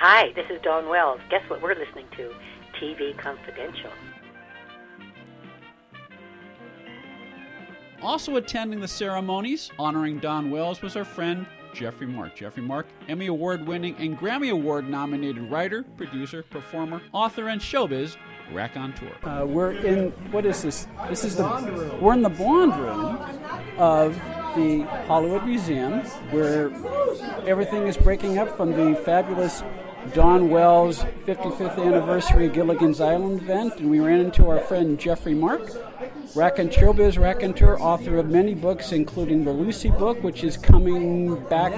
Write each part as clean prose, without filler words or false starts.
Hi, this is Dawn Wells. Guess what we're listening to? TV Confidential. Also attending the ceremonies honoring Dawn Wells was our friend Geoffrey Mark. Geoffrey Mark, Emmy Award-winning and Grammy Award-nominated writer, producer, performer, author, and showbiz raconteur. We're in, what is this? We're in the Blonde Room of the Hollywood Museum, where everything is breaking up from the fabulous Dawn Wells 55th anniversary Gilligan's Island event, and we ran into our friend Geoffrey Mark, showbiz raconteur, author of many books, including the Lucy book, which is coming back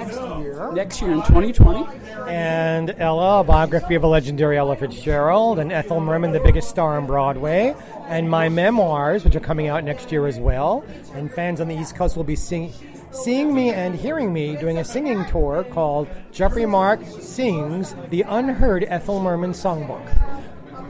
next year in 2020. And Ella, a biography of a legendary Ella Fitzgerald, and Ethel Merman, the biggest star on Broadway, and my memoirs, which are coming out next year as well. And fans on the East Coast will be seeing me and hearing me doing a singing tour called Geoffrey Mark Sings the Unheard Ethel Merman Songbook.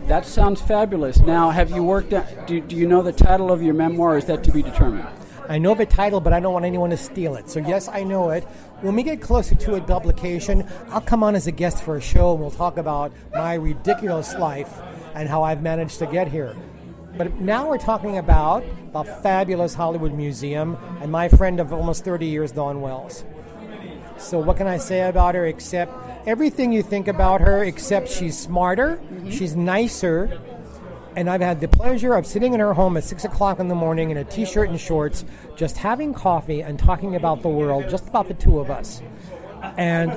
That sounds fabulous. Now, have you worked out, do you know the title of your memoir, or is that to be determined? I know the title, but I don't want anyone to steal it. So yes, I know it. When we get closer to a publication, I'll come on as a guest for a show and we'll talk about my ridiculous life and how I've managed to get here. But now we're talking about the fabulous Hollywood Museum and my friend of almost 30 years, Dawn Wells. So what can I say about her except everything you think about her, except she's smarter, she's nicer, and I've had the pleasure of sitting in her home at 6 o'clock in the morning in a t-shirt and shorts, just having coffee and talking about the world, just about the two of us. And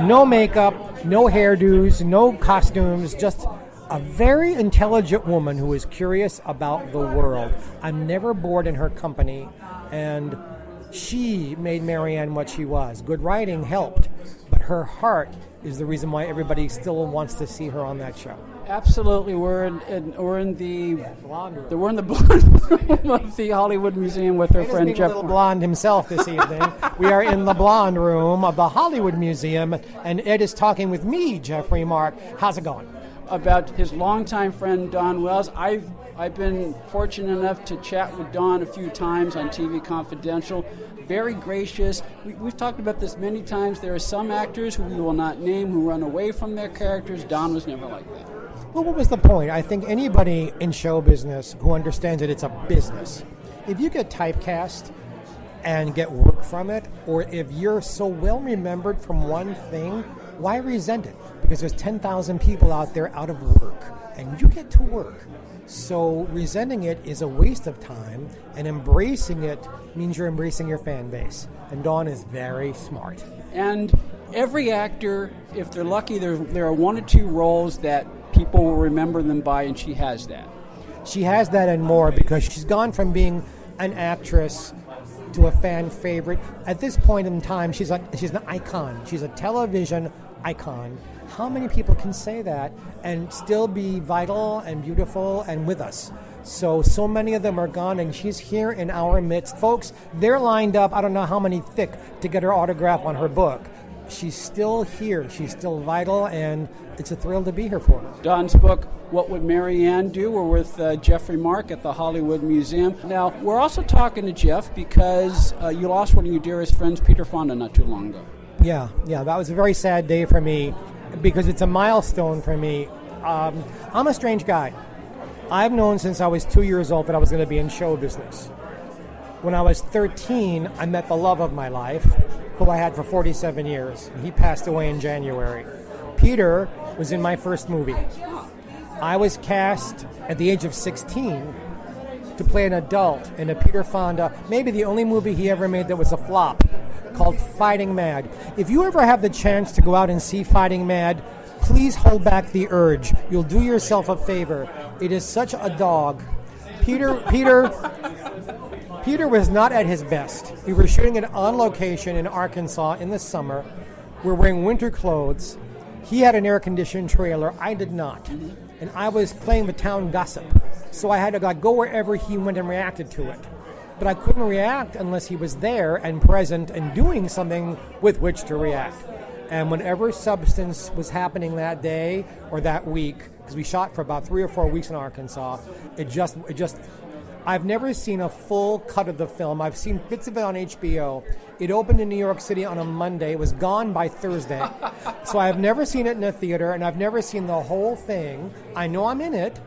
no makeup, no hairdos, no costumes, just a very intelligent woman who is curious about the world. I'm never bored in her company, and she made Marianne what she was. Good writing helped, but her heart is the reason why everybody still wants to see her on that show. Absolutely, we're in the blonde room of the Hollywood Museum with her friend Geoff. Little blonde himself this evening. We are in the blonde room of the Hollywood Museum, and Ed is talking with me, Geoffrey Mark. How's it going? About his longtime friend Dawn Wells. I've been fortunate enough to chat with Dawn a few times on TV Confidential. Very gracious. We've talked about this many times. There are some actors who we will not name who run away from their characters. Dawn was never like that. Well, what was the point? I think anybody in show business who understands that it's a business, if you get typecast and get work from it, or if you're so well remembered from one thing, why resent it? Because there's 10,000 people out there out of work, and you get to work. So resenting it is a waste of time, and embracing it means you're embracing your fan base. And Dawn is very smart. And every actor, if they're lucky, there are one or two roles that people will remember them by, and she has that. She has that and more, because she's gone from being an actress to a fan favorite. At this point in time, she's an icon. She's a television icon. How many people can say that and still be vital and beautiful and with us? So many of them are gone, and she's here in our midst. Folks, they're lined up, I don't know how many thick, to get her autograph on her book. She's still here. She's still vital, and it's a thrill to be here for her. Dawn's book, What Would Marianne Do? We're with Geoffrey Mark at the Hollywood Museum. Now, we're also talking to Geoff because you lost one of your dearest friends, Peter Fonda, not too long ago. Yeah, that was a very sad day for me because it's a milestone for me. I'm a strange guy. I've known since I was 2 years old that I was going to be in show business. When I was 13, I met the love of my life, who I had for 47 years. He passed away in January. Peter was in my first movie. I was cast at the age of 16 to play an adult in a Peter Fonda, maybe the only movie he ever made that was a flop, called Fighting Mad. If you ever have the chance to go out and see Fighting Mad, please hold back the urge. You'll do yourself a favor. It is such a dog. Peter was not at his best. We were shooting it on location in Arkansas in the summer. We're wearing winter clothes. He had an air-conditioned trailer. I did not. And I was playing the town gossip. So I had to go wherever he went and reacted to it. But I couldn't react unless he was there and present and doing something with which to react. And whatever substance was happening that day or that week, because we shot for about 3 or 4 weeks in Arkansas, it just I've never seen a full cut of the film. I've seen bits of it on HBO. It opened in New York City on a Monday. It was gone by Thursday. So I've never seen it in a theater, and I've never seen the whole thing. I know I'm in it.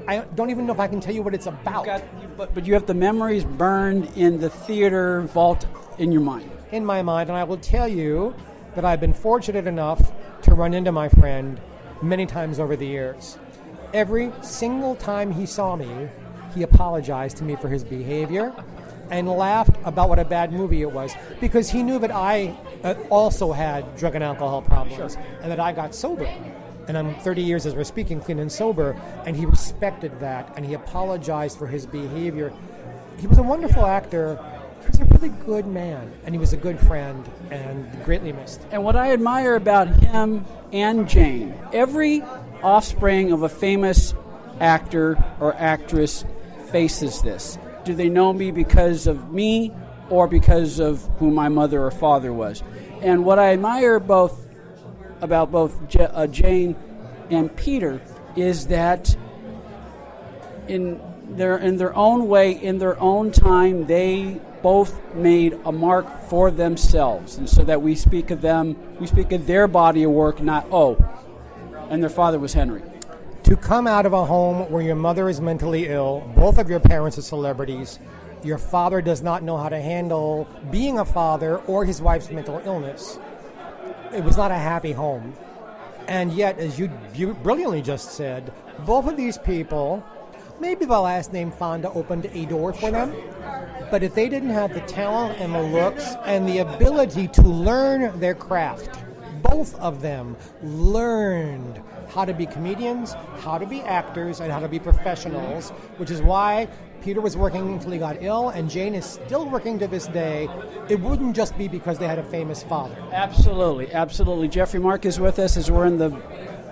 I don't even know if I can tell you what it's about. But you have the memories burned in the theater vault in your mind. In my mind, and I will tell you that I've been fortunate enough to run into my friend many times over the years. Every single time he saw me, he apologized to me for his behavior and laughed about what a bad movie it was, because he knew that I also had drug and alcohol problems, and that I got sober. And I'm 30 years as we're speaking, clean and sober, and he respected that, and he apologized for his behavior. He was a wonderful actor. He was a really good man, and he was a good friend, and greatly missed. And what I admire about him and Jane, every offspring of a famous actor or actress faces this. Do they know me because of me or because of who my mother or father was? And what I admire about both Jane and Peter is that in their own way, in their own time, they both made a mark for themselves, and so that we speak of them, we speak of their body of work, not and their father was Henry. To come out of a home where your mother is mentally ill, both of your parents are celebrities, your father does not know how to handle being a father or his wife's mental illness. It was not a happy home. And yet, as you brilliantly just said, both of these people, maybe the last name Fonda opened a door for them, but if they didn't have the talent and the looks and the ability to learn their craft, both of them learned how to be comedians, how to be actors, and how to be professionals, which is why Peter was working until he got ill, and Jane is still working to this day. It wouldn't just be because they had a famous father. Absolutely, absolutely. Geoffrey Mark is with us as we're in the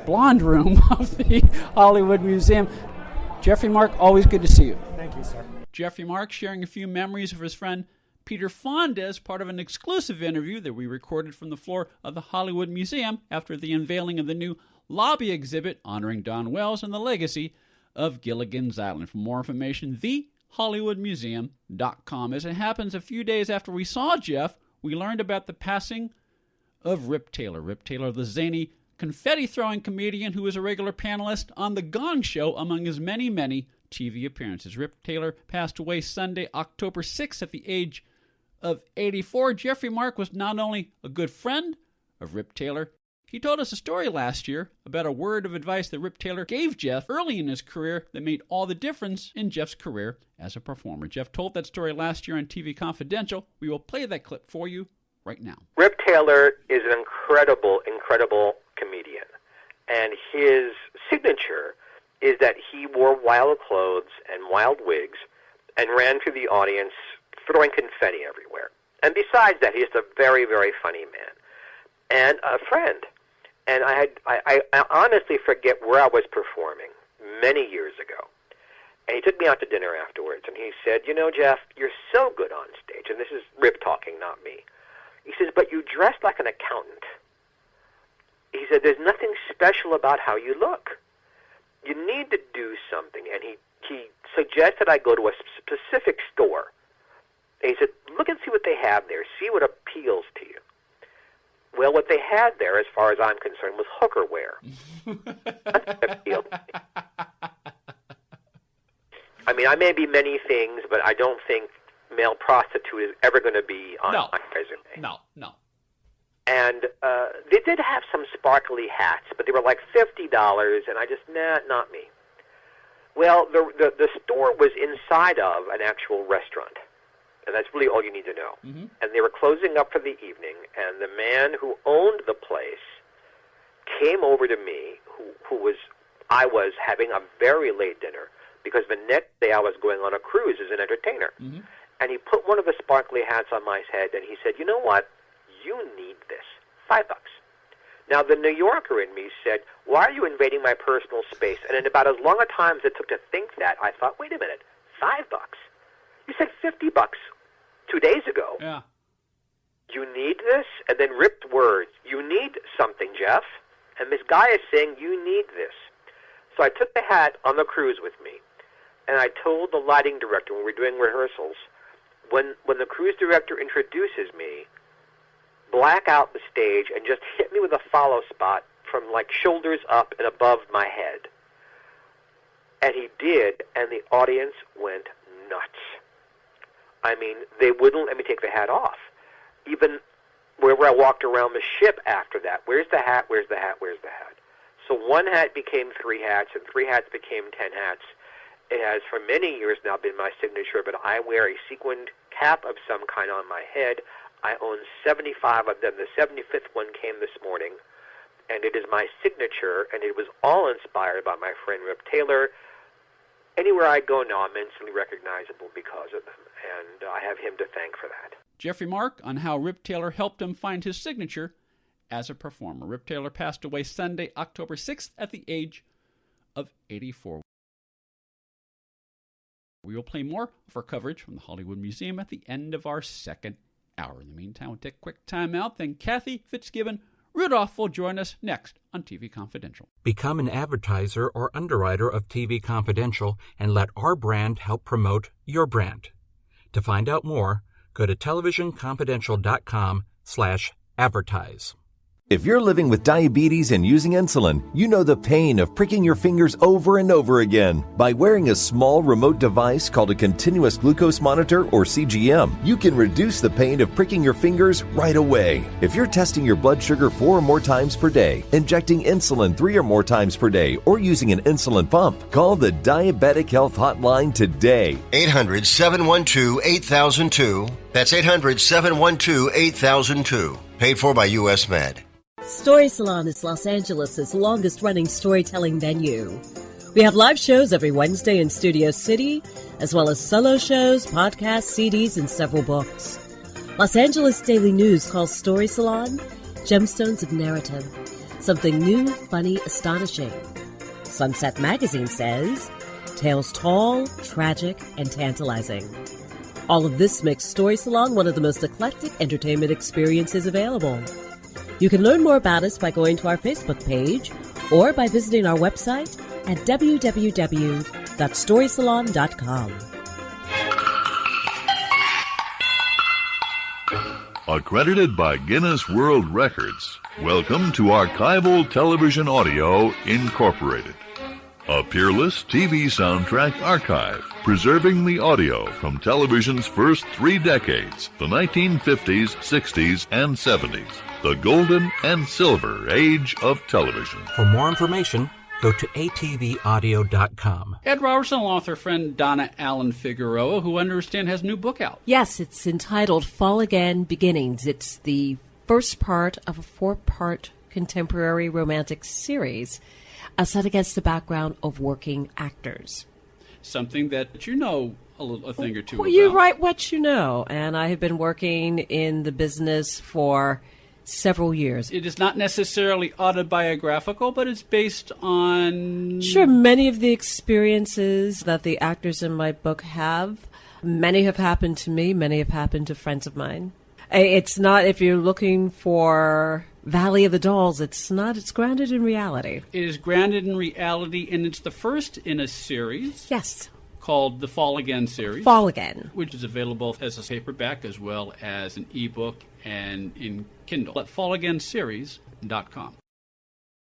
blonde room of the Hollywood Museum. Geoffrey Mark, always good to see you. Thank you, sir. Geoffrey Mark sharing a few memories of his friend Peter Fonda as part of an exclusive interview that we recorded from the floor of the Hollywood Museum after the unveiling of the new lobby exhibit honoring Don Wells and the legacy of Gilligan's Island. For more information, thehollywoodmuseum.com. As it happens, a few days after we saw Geoff, we learned about the passing of Rip Taylor. Rip Taylor, the zany confetti-throwing comedian who was a regular panelist on The Gong Show among his many, many TV appearances. Rip Taylor passed away Sunday, October 6th at the age of 84. Geoffrey Mark was not only a good friend of Rip Taylor, he told us a story last year about a word of advice that Rip Taylor gave Geoff early in his career that made all the difference in Geoff's career as a performer. Geoff told that story last year on TV Confidential. We will play that clip for you right now. Rip Taylor is an incredible, incredible comedian. And his signature is that he wore wild clothes and wild wigs and ran through the audience throwing confetti everywhere. And besides that, he's a very, very funny man and a friend. And I honestly forget where I was performing many years ago. And he took me out to dinner afterwards, and he said, "You know, Geoff, you're so good on stage." And this is Rip talking, not me. He says, "But you dress like an accountant." He said, "There's nothing special about how you look. You need to do something." And he suggested I go to a specific store. And he said, "Look and see what they have there. See what appeals to you." Well, what they had there, as far as I'm concerned, was hooker wear. That appealed to me. I mean, I may be many things, but I don't think male prostitute is ever going to be on my resume. No. And they did have some sparkly hats, but they were like $50, and I just, not me. Well, the store was inside of an actual restaurant, and that's really all you need to know. Mm-hmm. And they were closing up for the evening, and the man who owned the place came over to me, I was having a very late dinner, because the next day I was going on a cruise as an entertainer. Mm-hmm. And he put one of the sparkly hats on my head, and he said, "You know what? You need this. $5. Now, the New Yorker in me said, "Why are you invading my personal space?" And in about as long a time as it took to think that, I thought, wait a minute, $5? You said $50 2 days ago. Yeah. You need this? And then ripped words. You need something, Geoff. And this guy is saying, you need this. So I took the hat on the cruise with me, And I told the lighting director when we were doing rehearsals, when the cruise director introduces me, black out the stage and just hit me with a follow spot from like shoulders up and above my head. And he did, and the audience went nuts. I mean, they wouldn't let me take the hat off. Even wherever I walked around the ship after that, where's the hat, where's the hat, where's the hat? So one hat became 3 hats, and 3 hats became 10 hats. It has for many years now been my signature, but I wear a sequined cap of some kind on my head. I own 75 of them. The 75th one came this morning, and it is my signature, and it was all inspired by my friend Rip Taylor. Anywhere I go now, I'm instantly recognizable because of them, and I have him to thank for that. Geoffrey Mark on how Rip Taylor helped him find his signature as a performer. Rip Taylor passed away Sunday, October 6th at the age of 84. We will play more of our coverage from the Hollywood Museum at the end of our second hour. In the meantime, we'll take a quick time out. Then Kathy Fitzgibbon-Rudolph will join us next on TV Confidential. Become an advertiser or underwriter of TV Confidential and let our brand help promote your brand. To find out more, go to televisionconfidential.com/advertise. If you're living with diabetes and using insulin, you know the pain of pricking your fingers over and over again. By wearing a small remote device called a continuous glucose monitor or CGM, you can reduce the pain of pricking your fingers right away. If you're testing your blood sugar 4 or more times per day, injecting insulin 3 or more times per day, or using an insulin pump, call the Diabetic Health Hotline today. 800-712-8002. That's 800-712-8002. Paid for by U.S. Med. Story Salon is Los Angeles' longest-running storytelling venue. We have live shows every Wednesday in Studio City, as well as solo shows, podcasts, CDs, and several books. Los Angeles Daily News calls Story Salon Gemstones of Narrative, something new, funny, astonishing. Sunset Magazine says tales tall, tragic, and tantalizing. All of this makes Story Salon one of the most eclectic entertainment experiences available. You can learn more about us by going to our Facebook page or by visiting our website at www.storysalon.com. Accredited by Guinness World Records, welcome to Archival Television Audio Incorporated, a peerless TV soundtrack archive preserving the audio from television's first 3 decades, the 1950s, 60s, and 70s. The golden and silver age of television. For more information, go to atvaudio.com. Ed Robertson, along with her friend Donna Allen Figueroa, who I understand has a new book out. Yes, it's entitled Fall Again Beginnings. It's the first part of a 4-part contemporary romantic series set against the background of working actors. Something that you know a thing or two well, about. You write what you know, and I have been working in the business for several years. It is not necessarily autobiographical, but it's based on... Sure, many of the experiences that the actors in my book have, many have happened to me, many have happened to friends of mine. It's not, if you're looking for Valley of the Dolls, it's not, it's grounded in reality. It is grounded in reality, and it's the first in a series. Yes. Called the Fall Again series. Fall Again. Which is available as a paperback as well as an ebook and in Kindle at fallagainseries.com.